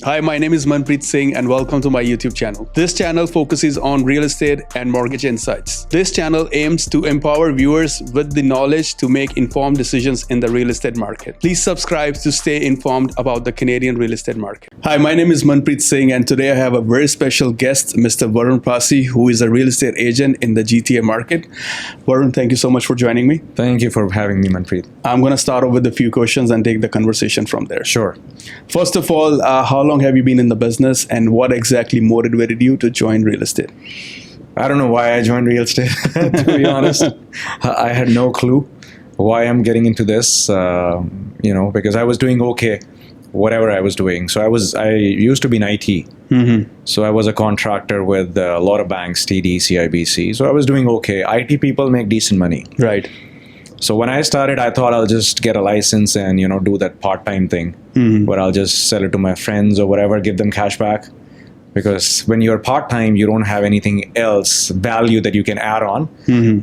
Hi, my name is Manpreet Singh and welcome to my YouTube channel. This channel focuses on real estate and mortgage insights. This channel aims to empower viewers with the knowledge to make informed decisions in the real estate market. Please subscribe to stay informed about the Canadian real estate market. Hi, my name is Manpreet Singh and today I have a very special guest, Mr. Varun Passi, who is a real estate agent in the GTA market. Varun, thank you so much for joining me. Thank you for having me, Manpreet. I'm going to start off with a few questions and take the conversation from there. Sure. First of all, how long have you been in the business and what exactly motivated you to join real estate? I don't know why I joined real estate, to be honest. I had no clue why I'm getting into this, because I was doing okay, whatever I was doing. So I used to be in IT. Mm-hmm. So I was a contractor with a lot of banks, TD, CIBC. So I was doing okay. IT people make decent money. Right. So when I started, I thought I'll just get a license and, do that part-time thing where I'll just sell it to my friends or whatever, give them cash back. Because when you're part-time, you don't have anything else value that you can add on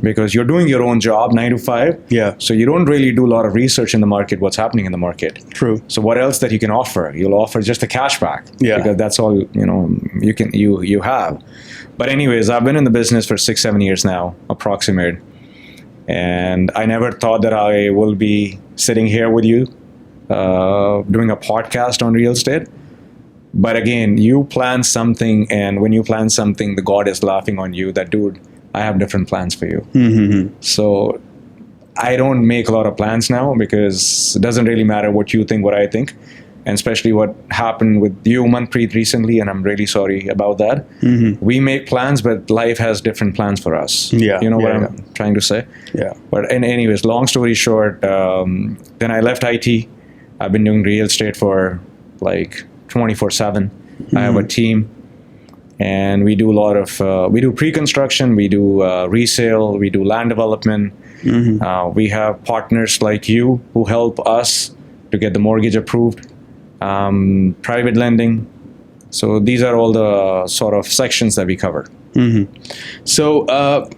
because you're doing your own job, 9 to 5. Yeah. So you don't really do a lot of research in the market, what's happening in the market. True. So what else that you can offer? You'll offer just the cash back. Yeah. Because that's all, you have. But anyways, I've been in the business for 6-7 years now, approximate. And I never thought that I will be sitting here with you doing a podcast on real estate. But again, you plan something, and when you plan something, the God is laughing on you that, dude, I have different plans for you. Mm-hmm. So I don't make a lot of plans now because it doesn't really matter what you think, what I think. And especially what happened with you, Manpreet, recently, and I'm really sorry about that. Mm-hmm. We make plans, but life has different plans for us. Yeah, you know what I'm trying to say? Yeah. But anyways, long story short, then I left IT. I've been doing real estate for like 24/7. I have a team, and we do a lot of we do pre-construction, we do resale, we do land development. Mm-hmm. We have partners like you who help us to get the mortgage approved. Private lending. So these are all the sort of sections that we cover. Mm-hmm. So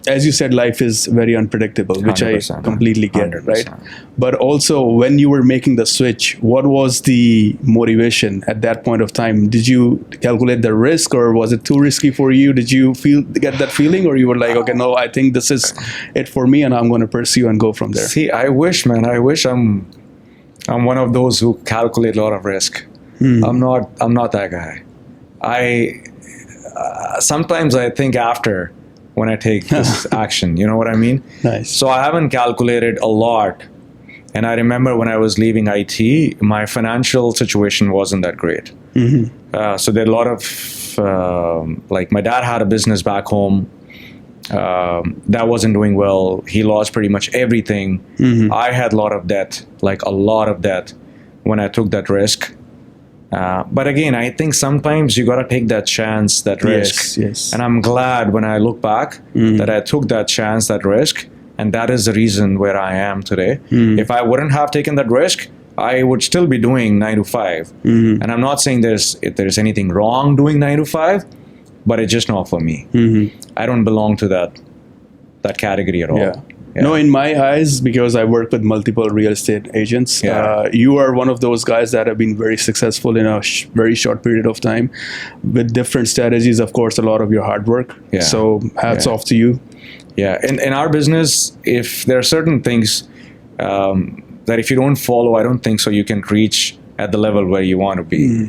as you said, life is very unpredictable, which I completely get, 100%. Right? But also when you were making the switch, what was the motivation at that point of time? Did you calculate the risk or was it too risky for you? Did you get that feeling or you were like, okay, no, I think this is it for me and I'm going to pursue and go from there? See, I wish I'm one of those who calculate a lot of risk. I'm not that guy. Sometimes I think after when I take this action, you know what I mean? Nice. So I haven't calculated a lot. And I remember when I was leaving IT, my financial situation wasn't that great. Mm-hmm. So there are a lot of, like my dad had a business back home. That wasn't doing well. He lost pretty much everything. Mm-hmm. I had a lot of debt when I took that risk. But again, I think sometimes you got to take that chance, that risk. Yes. And I'm glad when I look back that I took that chance, that risk. And that is the reason where I am today. If I wouldn't have taken that risk, I would still be doing 9 to 5. And I'm not saying there's anything wrong doing 9 to 5. But it's just not for me. Mm-hmm. I don't belong to that category at all. Yeah. No, in my eyes, because I work with multiple real estate agents, you are one of those guys that have been very successful in a very short period of time with different strategies, of course, a lot of your hard work. Yeah. So hats off to you. Yeah. In our business, if there are certain things that if you don't follow, I don't think so you can reach at the level where you want to be.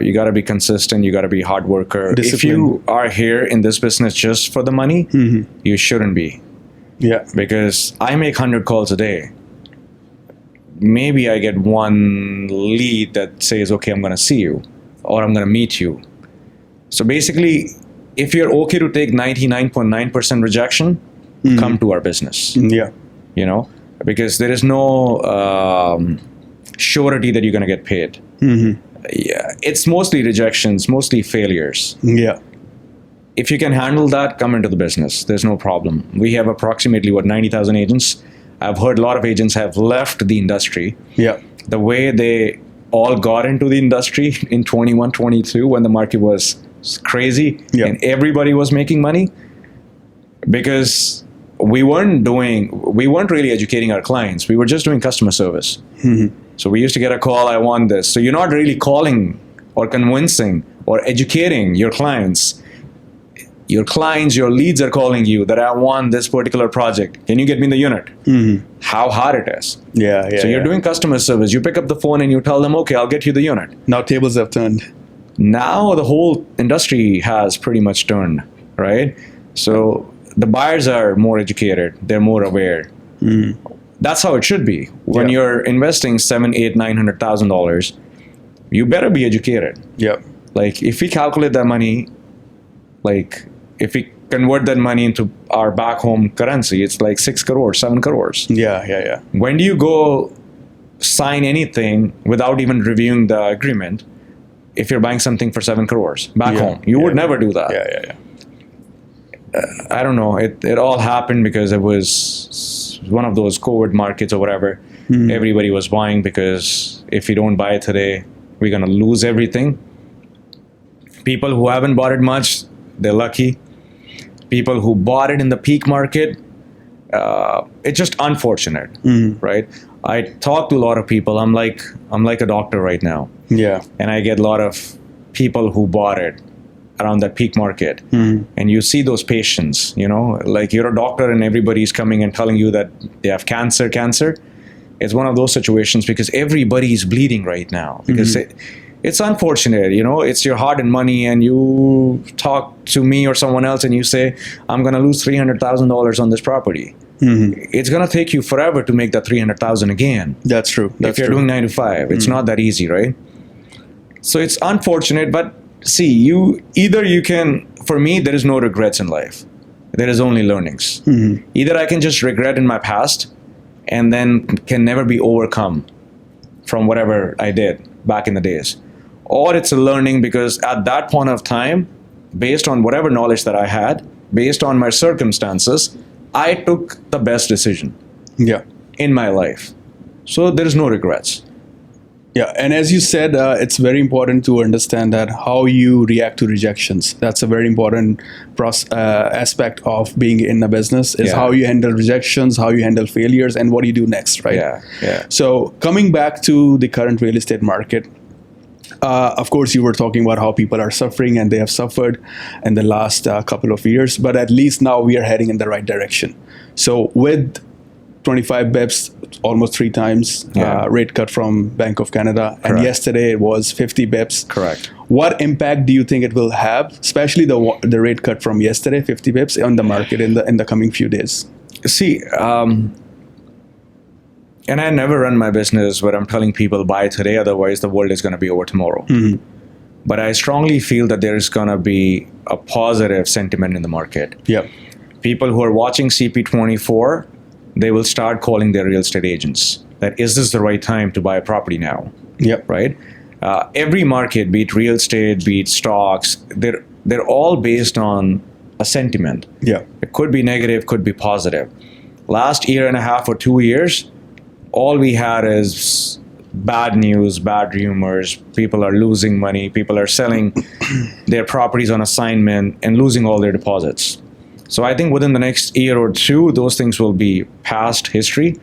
You got to be consistent. You got to be a hard worker. Discipline. If you are here in this business just for the money, you shouldn't be. Yeah. Because I make 100 calls a day. Maybe I get one lead that says, okay, I'm going to see you or I'm going to meet you. So basically, if you're okay to take 99.9% rejection, come to our business. Yeah. Because there is no surety that you're going to get paid. Yeah, it's mostly rejections, mostly failures. Yeah. If you can handle that, come into the business. There's no problem. We have approximately 90,000 agents. I've heard a lot of agents have left the industry. Yeah. The way they all got into the industry in 21, 22 when the market was crazy and everybody was making money, because we weren't really educating our clients. We were just doing customer service. So we used to get a call, I want this. So you're not really calling or convincing or educating your clients, your leads are calling you that I want this particular project. Can you get me the unit? How hard it is. Yeah, yeah. So you're doing customer service. You pick up the phone and you tell them, okay, I'll get you the unit. Now tables have turned. Now the whole industry has pretty much turned, right? So the buyers are more educated. They're more aware. That's how it should be. When you're investing $700,000, $800,000, $900,000, you better be educated. Yep. Like if we calculate that money, like if we convert that money into our back home currency, it's like 6 crores, 7 crores. Yeah. When do you go sign anything without even reviewing the agreement? If you're buying something for 7 crores back home, you would never do that. Yeah. I don't know. It all happened because it was one of those COVID markets or whatever. Everybody was buying because if we don't buy it today, we're going to lose everything. People who haven't bought it much, they're lucky. People who bought it in the peak market, it's just unfortunate, right? I talk to a lot of people. I'm like a doctor right now. Yeah. And I get a lot of people who bought it around that peak market. And you see those patients, like you're a doctor and everybody's coming and telling you that they have cancer. It's one of those situations because everybody's bleeding right now. Because it's unfortunate, it's your hard-earned money and you talk to me or someone else and you say, I'm going to lose $300,000 on this property. It's going to take you forever to make that $300,000 again. That's true. If you're doing 9 to 5, it's not that easy, right? So it's unfortunate, but see, you can, for me, there is no regrets in life. There is only learnings. Either I can just regret in my past and then can never be overcome from whatever I did back in the days. Or it's a learning because at that point of time, based on whatever knowledge that I had, based on my circumstances, I took the best decision in my life. So there is no regrets. Yeah, and as you said, it's very important to understand that how you react to rejections. That's a very important aspect of being in a business is how you handle rejections, how you handle failures, and what do you do next, right? Yeah. So coming back to the current real estate market, of course, you were talking about how people are suffering and they have suffered in the last couple of years, but at least now we are heading in the right direction. So with 25 bips, almost 3 times rate cut from Bank of Canada. Correct. And yesterday it was 50 bips. Correct. What impact do you think it will have, especially the rate cut from yesterday, 50 bips, on the market in the coming few days? See, and I never run my business where I'm telling people buy today, otherwise the world is going to be over tomorrow. But I strongly feel that there's going to be a positive sentiment in the market. Yeah. People who are watching CP24, they will start calling their real estate agents. That is this the right time to buy a property now? Yep. Right? Every market, be it real estate, be it stocks, they're all based on a sentiment. Yeah. It could be negative, could be positive. Last year and a half or 2 years, all we had is bad news, bad rumors. People are losing money. People are selling their properties on assignment and losing all their deposits. So I think within the next year or two, those things will be past history.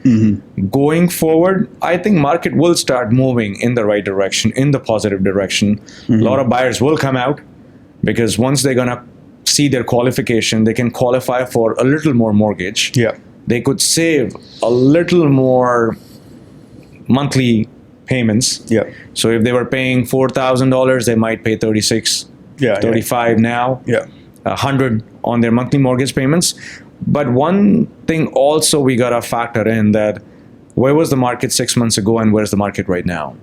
Going forward, I think market will start moving in the right direction, in the positive direction. A lot of buyers will come out because once they're going to see their qualification, they can qualify for a little more mortgage. Yeah. They could save a little more monthly payments. Yeah. So if they were paying $4,000, they might pay 36, 35 now. Yeah. 100 on their monthly mortgage payments. But one thing also we got to factor in that where was the market 6 months ago and where's the market right now?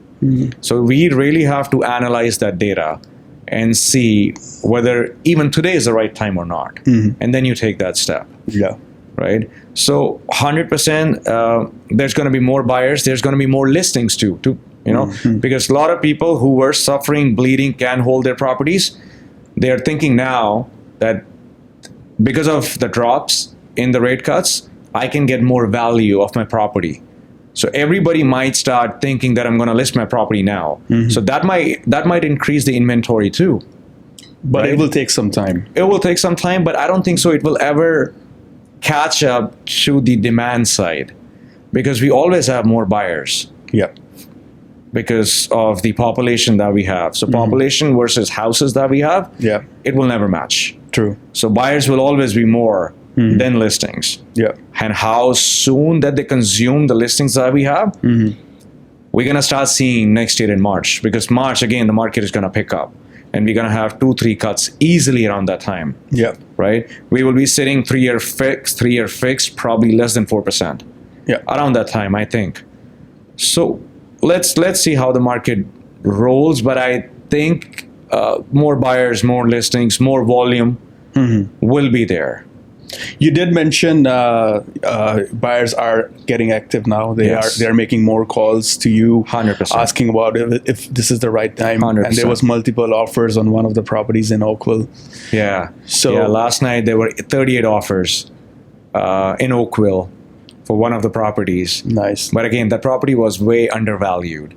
So we really have to analyze that data and see whether even today is the right time or not. And then you take that step. Yeah. Right? So 100%, there's going to be more buyers. There's going to be more listings too, because a lot of people who were suffering, bleeding, can hold their properties. They're thinking now that because of the drops in the rate cuts, I can get more value of my property. So everybody might start thinking that I'm going to list my property now. So that might increase the inventory too. But it will take some time. It will take some time, but I don't think so it will ever catch up to the demand side because we always have more buyers. Yeah. because of the population that we have. So population versus houses that we have, Yeah. it will never match. True. So buyers will always be more than listings. Yeah. And how soon that they consume the listings that we have, we're going to start seeing next year in March, because March, again, the market is going to pick up and we're going to have 2-3 cuts easily around that time. Yeah. Right? We will be sitting 3-year fixed, probably less than 4%. Yeah. Around that time, I think. So let's see how the market rolls, but I think more buyers, more listings, more volume will be there. You did mention buyers are getting active now. They are making more calls to you, 100%. asking about if this is the right time. 100%. And there was multiple offers on one of the properties in Oakville. Yeah. So yeah, last night there were 38 offers in Oakville for one of the properties. Nice. But again, that property was way undervalued.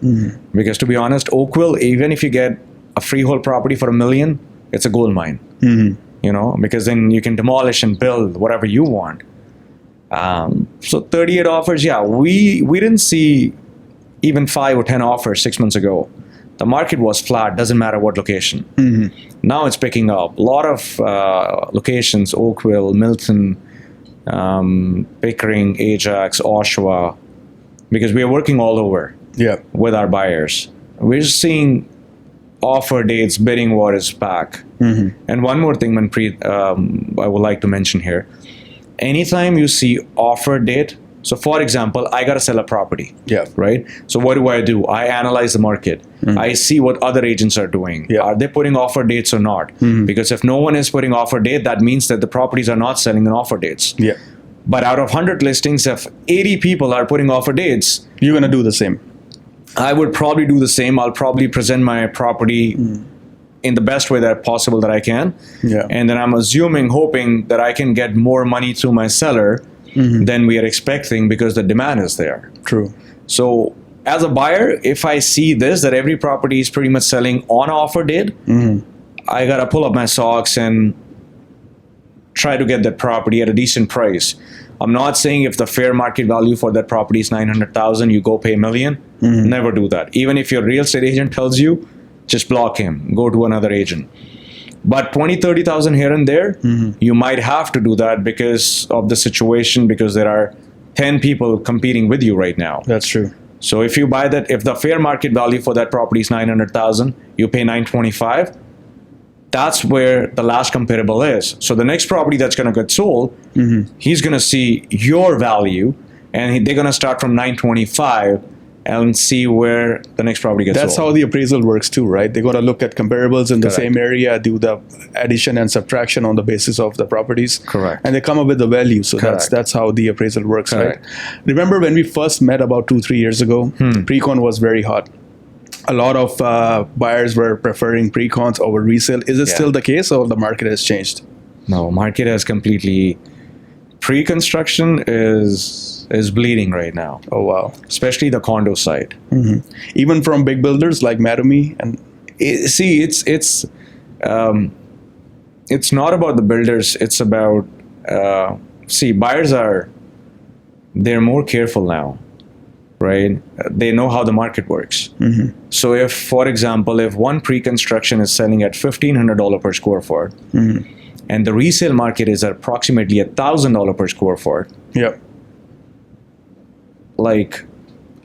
Because to be honest, Oakville, even if you get a freehold property for $1 million, it's a gold mine. You know, because then you can demolish and build whatever you want. So 38 offers, yeah, we didn't see even 5 or 10 offers 6 months ago. The market was flat, doesn't matter what location. Now it's picking up. A lot of locations, Oakville, Milton, Pickering, Ajax, Oshawa, because we are working all over with our buyers. We're seeing offer dates, bidding war is back. And one more thing, Manpreet, I would like to mention here. Anytime you see offer date, so for example, I got to sell a property, right? So what do? I analyze the market. I see what other agents are doing. Are they putting offer dates or not? Because if no one is putting offer date, that means that the properties are not selling on offer dates. But out of 100 listings, if 80 people are putting offer dates, you're going to do the same. I would probably do the same. I'll probably present my property in the best way that possible that I can. And then I'm hoping that I can get more money through my seller than we are expecting, because the demand is there. True. So as a buyer, if I see this, that every property is pretty much selling on offer date, I got to pull up my socks and try to get that property at a decent price. I'm not saying if the fair market value for that property is $900,000, you go pay $1 million. Never do that. Even if your real estate agent tells you, just block him, go to another agent. But 20, 30,000 here and there, you might have to do that because of the situation, because there are 10 people competing with you right now. That's true. So if you buy that, if the fair market value for that property is 900,000, you pay 925. That's where the last comparable is. So the next property that's going to get sold, he's going to see your value, and they're going to start from 925 and see where the next property gets sold. That's how the appraisal works too, right? They're going to look at comparables in the same area, do the addition and subtraction on the basis of the properties. Correct. And they come up with the value. So that's how the appraisal works, right? Remember when we first met about 2-3 years ago, pre-con was very hot. A lot of buyers were preferring pre-cons over resale. Is it still the case, or the market has changed? No, market has completely... Pre-construction is bleeding right now. Oh, wow. Especially the condo side. Even from big builders like Madumi? And it's not about the builders. It's about... buyers they're more careful now. Right? They know how the market works. So if, for example, if one pre-construction is selling at $1,500 per square foot, and the resale market is at approximately $1,000 per square foot, like,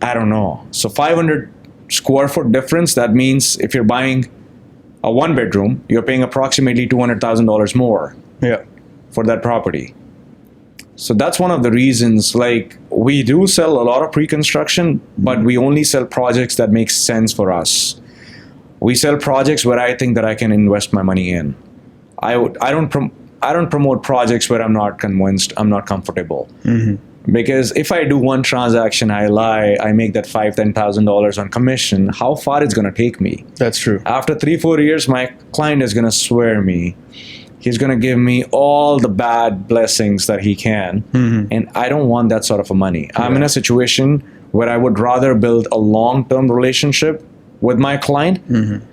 I don't know. So 500 square foot difference, that means if you're buying a one bedroom, you're paying approximately $200,000 more for that property. So that's one of the reasons, like, we do sell a lot of pre-construction, but we only sell projects that make sense for us. We sell projects where I think that I can invest my money in. I don't promote projects where I'm not convinced, I'm not comfortable. Because if I do one transaction, I lie, I make that $5,000-$10,000 on commission, how far it's going to take me? That's true. After 3-4 years, my client is going to swear me. He's going to give me all the bad blessings that he can. And I don't want that sort of a money. I'm in a situation where I would rather build a long-term relationship with my client.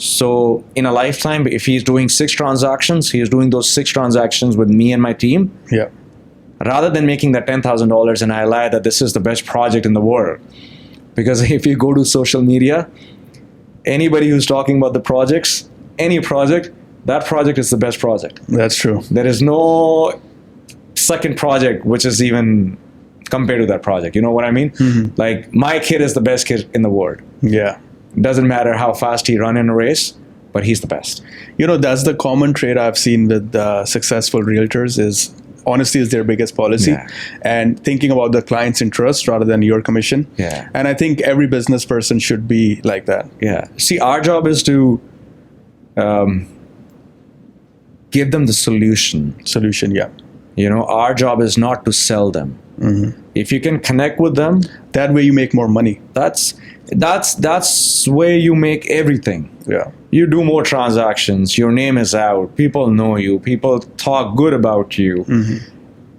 So in a lifetime, if he's doing 6 transactions, he is doing those 6 transactions with me and my team. Rather than making that $10,000 and I lie that this is the best project in the world. Because if you go to social media, anybody who's talking about the projects, any project, that project is the best project. That's true. There is no second project which is even compared to that project. You know what I mean? Like, my kid is the best kid in the world. Yeah. Doesn't matter how fast he run in a race, but he's the best. You know, that's the common trait I've seen with successful realtors is honesty is their biggest policy, Yeah. and thinking about the client's interest rather than your commission. Yeah. And I think every business person should be like that. Yeah. See, our job is to give them the solution. Solution, yeah. You know, our job is not to sell them. If you can connect with them, That way you make more money. that's where you make everything. Yeah. You do more transactions, your name is out, people know you, people talk good about you.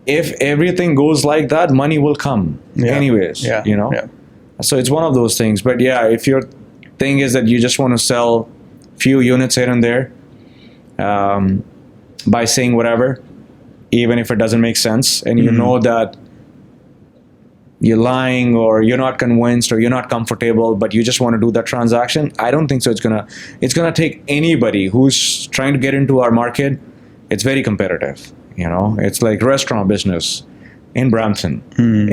If everything goes like that, money will come anyways. Yeah. You know? Yeah. So it's one of those things. But yeah, if your thing is that you just want to sell few units here and there, by saying whatever, even if it doesn't make sense, and you know that you're lying or you're not convinced or you're not comfortable, but you just want to do that transaction, I don't think so. It's gonna take anybody who's trying to get into our market. It's very competitive. You know, it's like restaurant business in Brampton.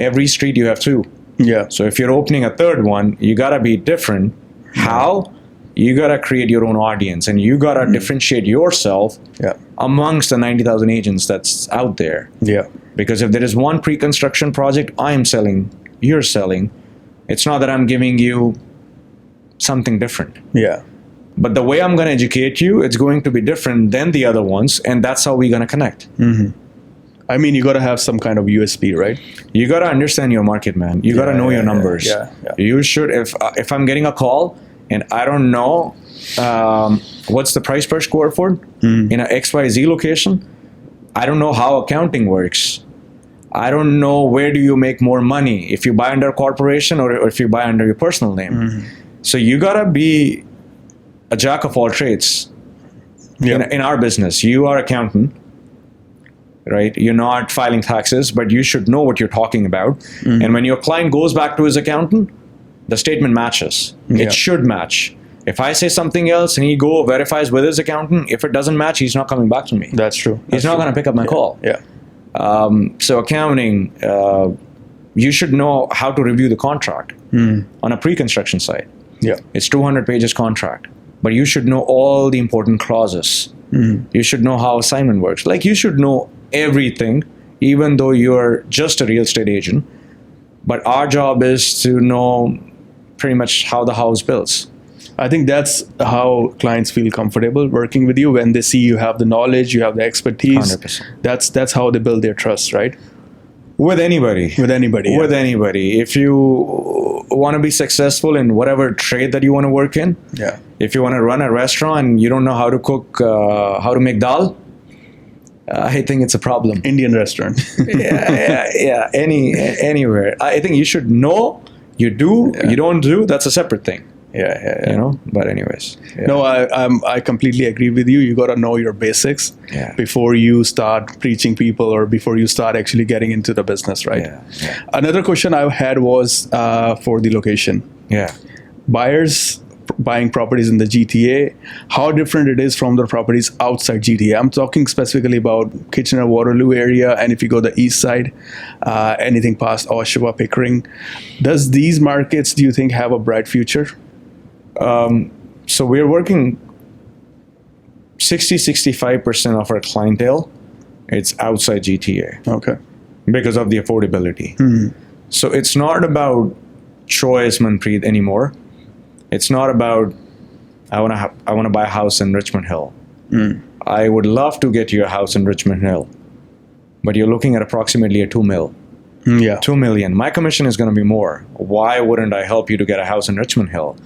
Every street you have two. Yeah. So if you're opening a third one, you gotta be different. How? You gotta create your own audience, and you gotta differentiate yourself Yeah. amongst the 90,000 agents that's out there. Yeah. Because if there is one pre-construction project I'm selling, you're selling, it's not that I'm giving you something different. Yeah. But the way I'm going to educate you, it's going to be different than the other ones, and that's how we're going to connect. I mean, you got to have some kind of USP, right? You got to understand your market, man. You got to know your numbers. Yeah. You should, if I'm getting a call and I don't know what's the price per square foot in a XYZ location, I don't know how accounting works. I don't know where do you make more money, if you buy under a corporation or if you buy under your personal name. So you gotta be a jack of all trades. In our business, you are accountant, right? You're not filing taxes, but you should know what you're talking about. And when your client goes back to his accountant, the statement matches. It should match. If I say something else and he verifies with his accountant, if it doesn't match, he's not coming back to me. That's true. He's not going to pick up my call. Yeah. So accounting, you should know how to review the contract on a pre-construction site. Yeah. It's 200 pages contract, but you should know all the important clauses. You should know how assignment works. Like, you should know everything, even though you're just a real estate agent. But our job is to know pretty much how the house builds. I think that's how clients feel comfortable working with you, when they see you have the knowledge, you have the expertise. 100%. That's how they build their trust, right? With anybody. With anybody. With anybody. If you want to be successful in whatever trade that you want to work in, if you want to run a restaurant and you don't know how to cook, how to make dal, I think it's a problem. Indian restaurant. Anywhere. I think you should know. You do, you don't do, that's a separate thing. You know, but anyways. No, I completely agree with you. You got to know your basics before you start preaching people or before you start actually getting into the business, right? Another question I had was for the location. Buyers buying properties in the GTA, how different it is from the properties outside GTA. I'm talking specifically about Kitchener-Waterloo area, and if you go the east side, anything past Oshawa, Pickering. Does these markets, do you think, have a bright future? So we're working 65% of our clientele, it's outside GTA. Okay. Because of the affordability. So it's not about choice, Manpreet, anymore. It's not about, I want to buy a house in Richmond Hill. I would love to get you a house in Richmond Hill, but you're looking at approximately a 2 mil. 2 million. My commission is going to be more. Why wouldn't I help you to get a house in Richmond Hill?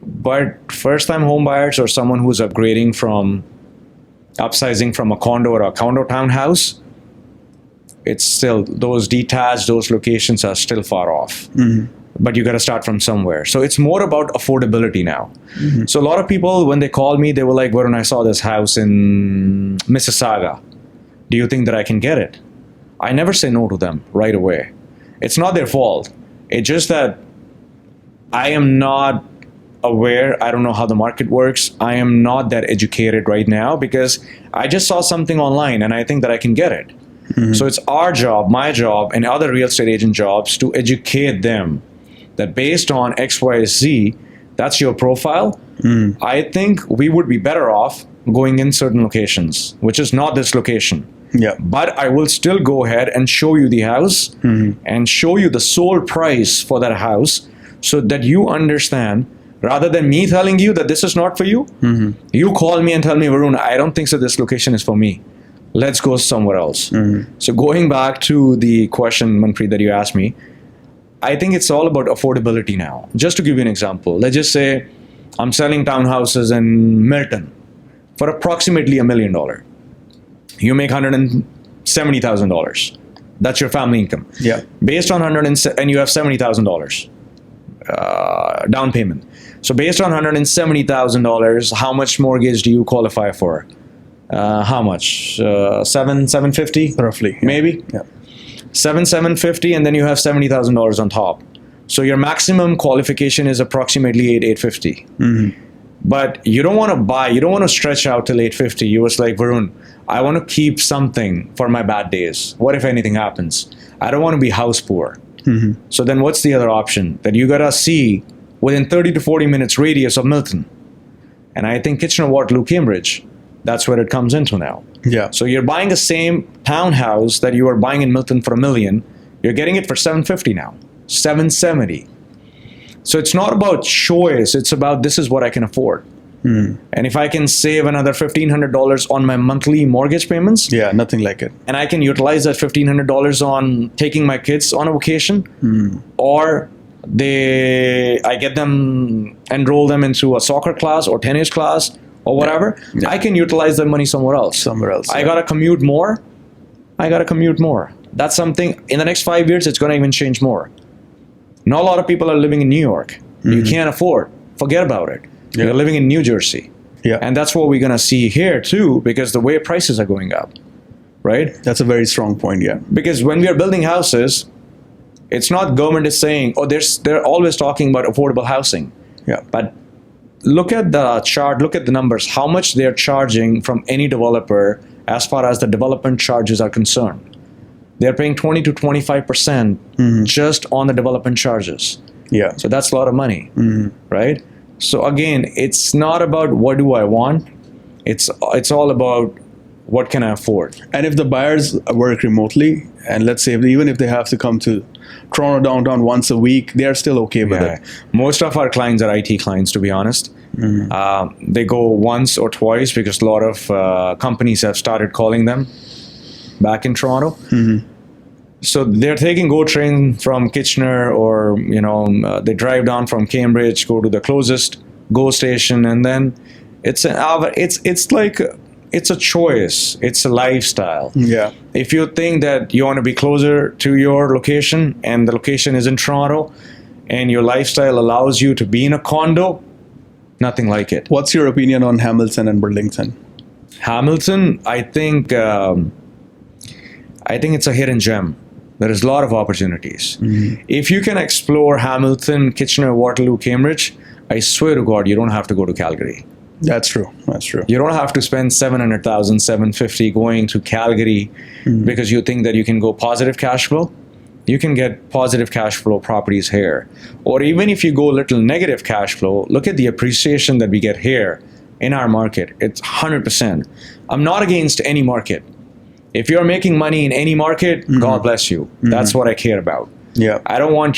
But first-time home buyers or someone who's upgrading from upsizing from a condo or a condo townhouse, it's still, those detached, those locations are still far off. But you got to start from somewhere. So it's more about affordability now. So a lot of people, when they call me, they were like, Varun, I saw this house in Mississauga. Do you think that I can get it? I never say no to them right away. It's not their fault. It's just that I am not aware. I don't know how the market works. I am not that educated right now because I just saw something online and I think that I can get it. So it's our job, my job, and other real estate agent jobs to educate them that based on X, Y, Z, that's your profile. I think we would be better off going in certain locations, which is not this location. Yeah. But I will still go ahead and show you the house and show you the sold price for that house so that you understand, rather than me telling you that this is not for you, you call me and tell me, Varun, I don't think so this location is for me. Let's go somewhere else. So going back to the question, Manpreet, that you asked me, I think it's all about affordability now. Just to give you an example, let's just say I'm selling townhouses in Milton for approximately $1 million. You make $170,000. That's your family income. Yeah. Based on and you have $70,000 down payment. So based on $170,000, how much mortgage do you qualify for? How much? 750 Roughly. Maybe. Yeah. 750, and then you have $70,000 on top. So your maximum qualification is approximately 850. But you don't want to buy. You don't want to stretch out till 850. You was like, Varun, I want to keep something for my bad days. What if anything happens? I don't want to be house poor. So then what's the other option? That you gotta see within 30 to 40 minutes radius of Milton. And I think Kitchener-Waterloo, Cambridge, that's where it comes into now. Yeah. So you're buying the same townhouse that you were buying in Milton for $1 million. You're getting it for 750 now, 770. So it's not about choice. It's about this is what I can afford. And if I can save another $1,500 on my monthly mortgage payments, Yeah, nothing like it. and I can utilize that $1,500 on taking my kids on a vacation, or I get them, enroll them into a soccer class or tennis class or whatever, Yeah. I can utilize that money somewhere else. Somewhere else. I gotta commute more. That's something, in the next 5 years, it's gonna even change more. Not a lot of people are living in New York. You can't afford. Forget about it. Yeah. You're living in New Jersey. Yeah. And that's what we're gonna see here too, because the way prices are going up, right? That's a very strong point. Yeah. Because when we are building houses, it's not government is saying, oh, they're always talking about affordable housing. Yeah. But look at the chart, look at the numbers, how much they're charging from any developer as far as the development charges are concerned. They're paying 20 to 25% just on the development charges. Yeah. So that's a lot of money, right? So again, it's not about what do I want. It's all about what can I afford. And if the buyers work remotely, and let's say even if they have to come to Toronto downtown once a week, they are still okay with it. Most of our clients are IT clients, to be honest. They go once or twice because a lot of companies have started calling them back in Toronto. So they're taking GO train from Kitchener, or they drive down from Cambridge, go to the closest GO station, and then it's a choice. It's a lifestyle. Yeah. If you think that you want to be closer to your location and the location is in Toronto and your lifestyle allows you to be in a condo, nothing like it. What's your opinion on Hamilton and Burlington? Hamilton, I think it's a hidden gem. There is a lot of opportunities. If you can explore Hamilton, Kitchener, Waterloo, Cambridge, I swear to God, you don't have to go to Calgary. That's true. That's true. You don't have to spend $700,000, $750,000 going to Calgary because you think that you can go positive cash flow. You can get positive cash flow properties here. Or even if you go a little negative cash flow, look at the appreciation that we get here in our market. It's 100%. I'm not against any market. If you're making money in any market, God bless you. That's what I care about. Yeah. I don't want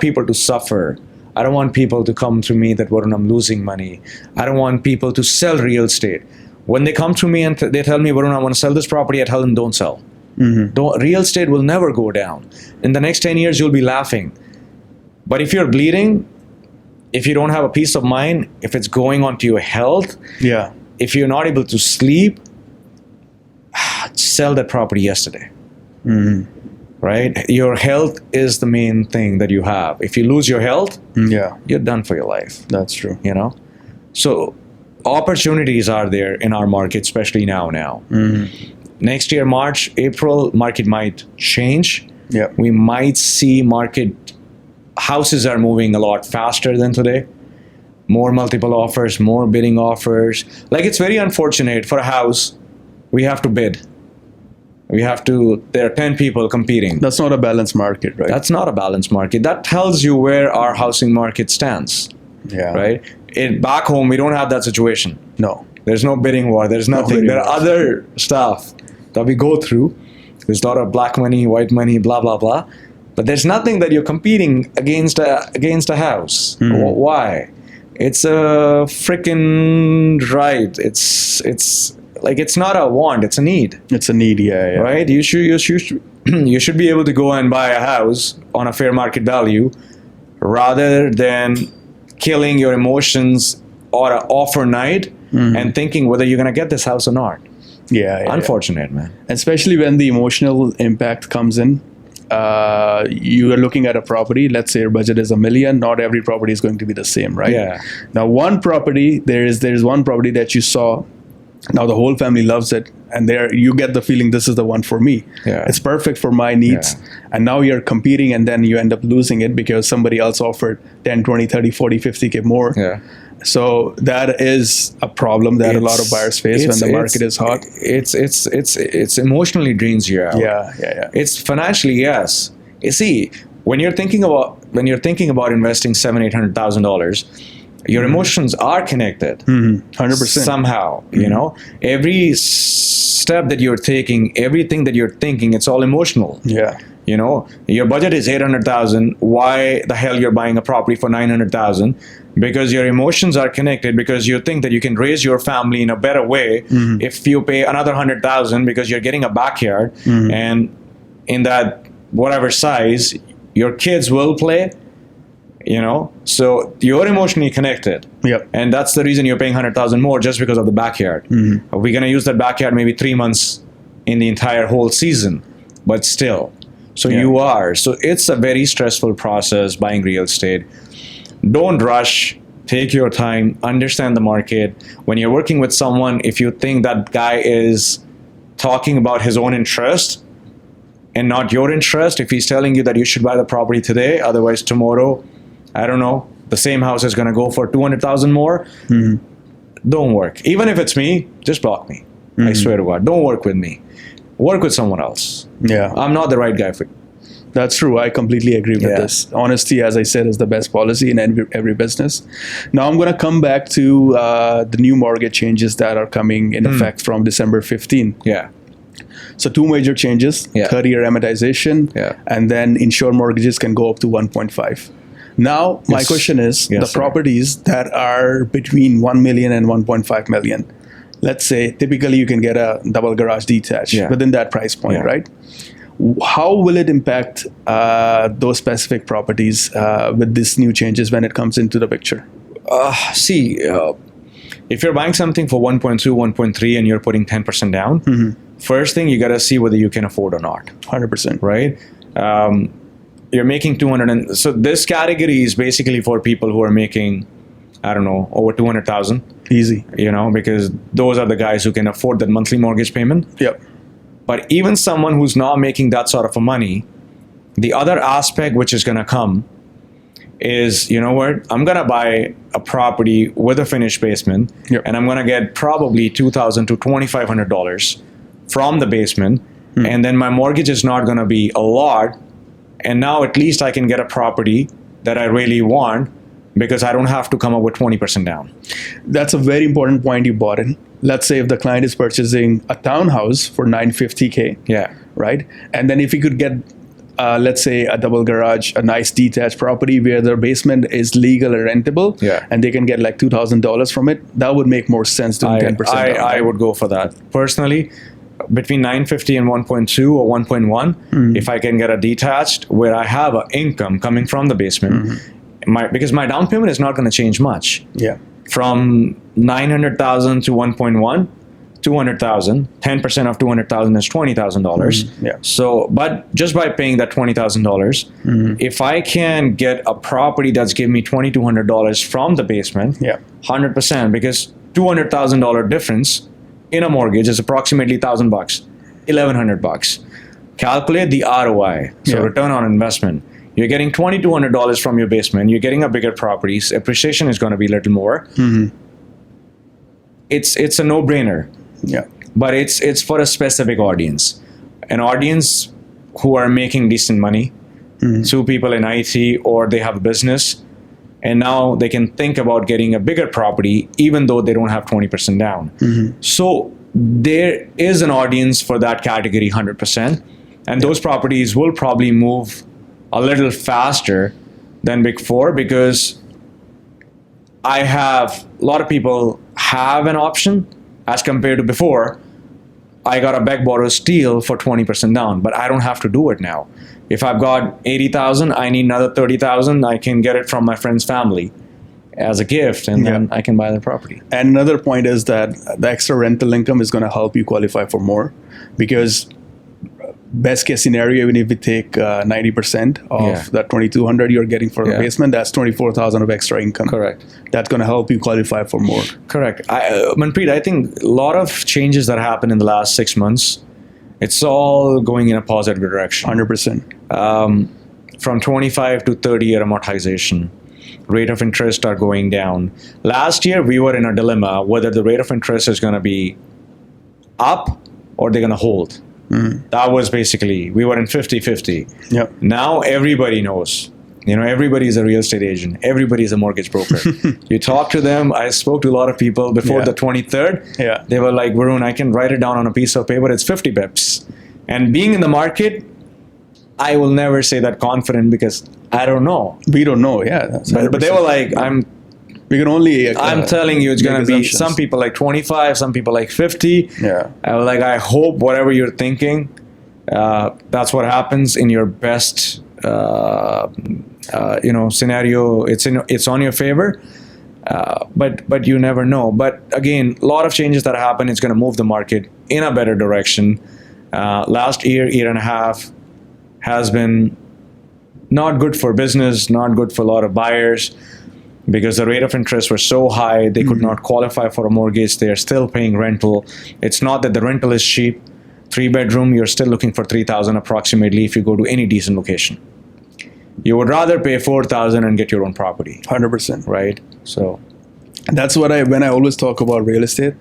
people to suffer. I don't want people to come to me that, Varun, I'm losing money. I don't want people to sell real estate. When they come to me and they tell me, Varun, I want to sell this property, I tell them, don't sell. Real estate will never go down. In the next 10 years, you'll be laughing. But if you're bleeding, if you don't have a peace of mind, if it's going on to your health, Yeah. if you're not able to sleep, sell that property yesterday. Right? Your health is the main thing that you have. If you lose your health, Yeah. you're done for your life. That's true. So opportunities are there in our market, especially now. Next year, March, April, market might change. Yeah. We might see market houses are moving a lot faster than today. More multiple offers, more bidding offers. Like, it's very unfortunate for a house. We have to bid. There are 10 people competing. That's not a balanced market, right? That's not a balanced market. That tells you where our housing market stands, Yeah. right? Back home, we don't have that situation. No. There's no bidding war. There's nothing. bidding There are war. other stuff that we go through. There's a lot of black money, white money, blah, blah, blah. But there's nothing that you're competing against a house. Why? It's a freaking right. It's like, it's not a want, it's a need. It's a need, yeah. Right? You should be able to go and buy a house on a fair market value rather than killing your emotions or an offer night and thinking whether you're going to get this house or not. Yeah. Unfortunate, man. Especially when the emotional impact comes in. You are looking at a property, let's say your budget is $1 million, not every property is going to be the same, right? Yeah. Now, one property, there is one property that you saw, now the whole family loves it, and there you get the feeling this is the one for me. Yeah. It's perfect for my needs. Yeah. And now you're competing, and then you end up losing it because somebody else offered 10, 20, 30, 40, 50K more. Yeah. So that is a problem that a lot of buyers face when the market is hot. It's emotionally drains you out. Yeah. It's financially, yes. You see, when you're thinking about investing $700,000-$800,000, your emotions are connected. 100%. Somehow, you know, every step that you're taking, everything that you're thinking, it's all emotional. Yeah. You know, your budget is $800,000. Why the hell you're buying a property for $900,000? Because your emotions are connected. Because you think that you can raise your family in a better way if you pay another $100,000 because you're getting a backyard, and in that whatever size your kids will play. You know, so you're emotionally connected. Yep. And that's the reason you're paying $100,000 more just because of the backyard. We're going to use that backyard maybe 3 months in the entire whole season, but still. So you are. So it's a very stressful process buying real estate. Don't rush. Take your time. Understand the market. When you're working with someone, if you think that guy is talking about his own interest and not your interest, if he's telling you that you should buy the property today, otherwise tomorrow, I don't know, the same house is going to go for $200,000 more, don't work. Even if it's me, just block me. I swear to God, don't work with me. Work with someone else. Yeah. I'm not the right guy for you. That's true. I completely agree with this. Honesty, as I said, is the best policy in every business. Now I'm going to come back to the new mortgage changes that are coming in effect from December 15. Yeah. So 2 major changes, 30-year amortization, and then insured mortgages can go up to 1.5. Now, my question is, the properties that are between 1 million and 1.5 million, let's say typically you can get a double garage detached within that price point, right? How will it impact those specific properties with these new changes when it comes into the picture? If you're buying something for 1.2, 1.3 and you're putting 10% down, first thing you got to see whether you can afford or not. 100%. Right? You're making 200, so this category is basically for people who are making, I don't know, over 200,000. Easy. You know, because those are the guys who can afford that monthly mortgage payment. Yep. But even someone who's not making that sort of a money, the other aspect which is going to come is, you know what, I'm going to buy a property with a finished basement, and I'm going to get probably $2,000 to $2,500 from the basement, and then my mortgage is not going to be a lot, and now at least I can get a property that I really want because I don't have to come up with 20% down. That's a very important point you brought in. Let's say if the client is purchasing a townhouse for $950K, right? And then if he could get, let's say, a double garage, a nice detached property where their basement is legal or rentable, and they can get like $2,000 from it, that would make more sense doing 10% down. I would go for that. Personally, between 950 and 1.2 or 1.1, if I can get a detached where I have an income coming from the basement, because my down payment is not going to change much. From 900,000 to 1.1, 200,000, 10% of 200,000 is $20,000. So, but just by paying that $20,000, if I can get a property that's giving me $2,200 from the basement, 100%, because $200,000 difference in a mortgage is approximately $1,000, $1,100. Calculate the ROI, so return on investment. You're getting $2,200 from your basement. You're getting a bigger property. Appreciation is going to be a little more. It's a no-brainer. Yeah. But it's for a specific audience, an audience who are making decent money, two people in IT, or they have a business, and now they can think about getting a bigger property even though they don't have 20% down. So there is an audience for that category 100%, and those properties will probably move a little faster than Big Four, because I have a lot of people have an option as compared to before. I got a beg, borrow, steal for 20% down, but I don't have to do it now. If I've got 80,000, I need another 30,000. I can get it from my friend's family as a gift, and then I can buy the property. And another point is that the extra rental income is going to help you qualify for more, because best case scenario, even if we take 90% of that 2,200 you're getting for a basement, that's 24,000 of extra income. Correct. That's going to help you qualify for more. Correct. Manpreet, I think a lot of changes that happened in the last 6 months, it's all going in a positive direction. 100%. From 25 to 30-year amortization, rate of interest are going down. Last year, we were in a dilemma whether the rate of interest is going to be up or they're going to hold. That was basically, we were in 50-50. Yep. Now everybody knows. Everybody is a real estate agent. Everybody is a mortgage broker. You talk to them. I spoke to a lot of people before the 23rd. Yeah. They were like, Varun, I can write it down on a piece of paper. It's 50 bips. And being in the market, I will never say that confident, because I don't know. We don't know, But they were like, we can only. I'm telling you, it's going to be some people like 25, some people like 50. Yeah. I was like, I hope whatever you're thinking, that's what happens in your best, scenario. It's on your favor. But you never know. But again, a lot of changes that happen. It's going to move the market in a better direction. Last year and a half has been not good for business, not good for a lot of buyers, because the rate of interest was so high, they could not qualify for a mortgage. They are still paying rental. It's not that the rental is cheap. 3-bedroom, you're still looking for $3,000 approximately if you go to any decent location. You would rather pay $4,000 and get your own property. 100%. Right? So that's what when I always talk about real estate,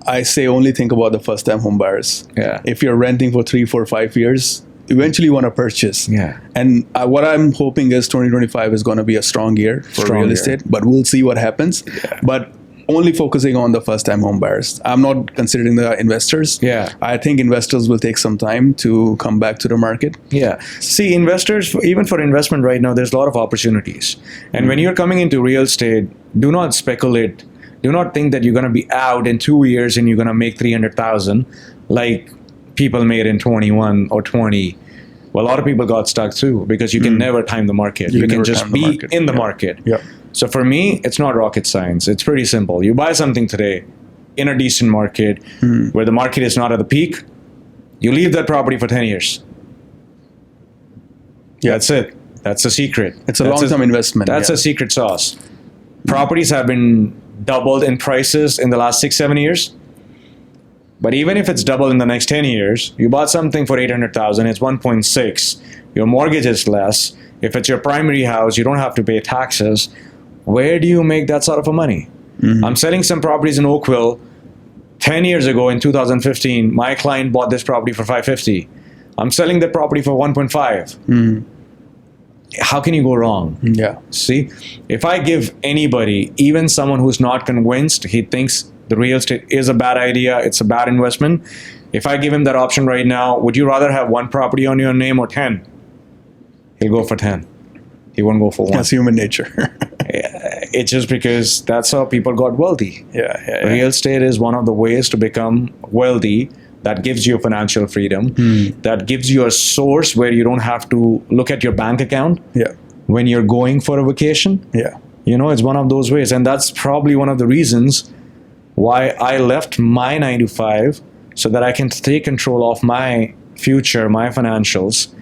I say only think about the first-time home buyers. Yeah. If you're renting for 3, 4, 5 years, eventually you want to purchase. Yeah. And what I'm hoping is 2025 is going to be a strong year for real estate, but we'll see what happens. Yeah. But only focusing on the first-time home buyers. I'm not considering the investors. Yeah. I think investors will take some time to come back to the market. Yeah. See, investors, even for investment right now, there's a lot of opportunities. And when you're coming into real estate, do not speculate. Do not think that you're going to be out in 2 years and you're going to make 300,000 like people made in 21 or 20. Well, a lot of people got stuck too, because you can never time the market. You can just be in the market. Yeah. So for me, it's not rocket science. It's pretty simple. You buy something today in a decent market where the market is not at the peak. You leave that property for 10 years. Yeah. That's it. That's the secret. It's a long-term investment. That's a secret sauce. Properties have been doubled in prices in the last 6-7 years. But even if it's double in the next 10 years, you bought something for 800,000, it's 1.6. Your mortgage is less. If it's your primary house, you don't have to pay taxes. Where do you make that sort of a money? I'm selling some properties in Oakville. 10 years ago in 2015, my client bought this property for $550. I'm selling that property for $1.5. How can you go wrong? Yeah. See, if I give anybody, even someone who's not convinced, he thinks the real estate is a bad idea, it's a bad investment. If I give him that option right now, would you rather have one property on your name or 10? He'll go for 10. He won't go for one. That's human nature. It's just because that's how people got wealthy. Yeah. Real estate is one of the ways to become wealthy. That gives you financial freedom. That gives you a source where you don't have to look at your bank account when you're going for a vacation. Yeah. It's one of those ways. And that's probably one of the reasons why I left my 9 to 5 so that I can take control of my future, my financials.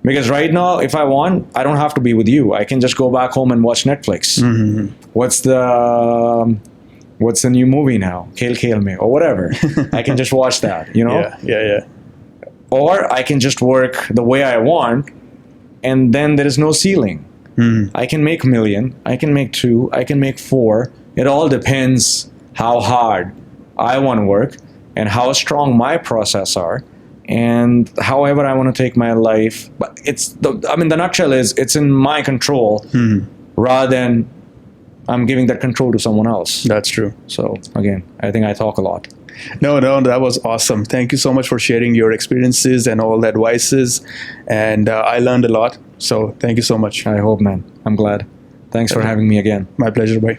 Because right now, if I want, I don't have to be with you. I can just go back home and watch Netflix. What's the new movie now? Kill Me or whatever. I can just watch that, Yeah. Or I can just work the way I want and then there is no ceiling. I can make 1 million, I can make 2, I can make 4. It all depends how hard I want to work and how strong my process are, and however I want to take my life. But the nutshell is it's in my control rather than I'm giving that control to someone else. That's true. So again, I think I talk a lot. No, that was awesome. Thank you so much for sharing your experiences and all the advices. And I learned a lot. So thank you so much. I hope, man. I'm glad. Thanks for having me again. My pleasure. Bye.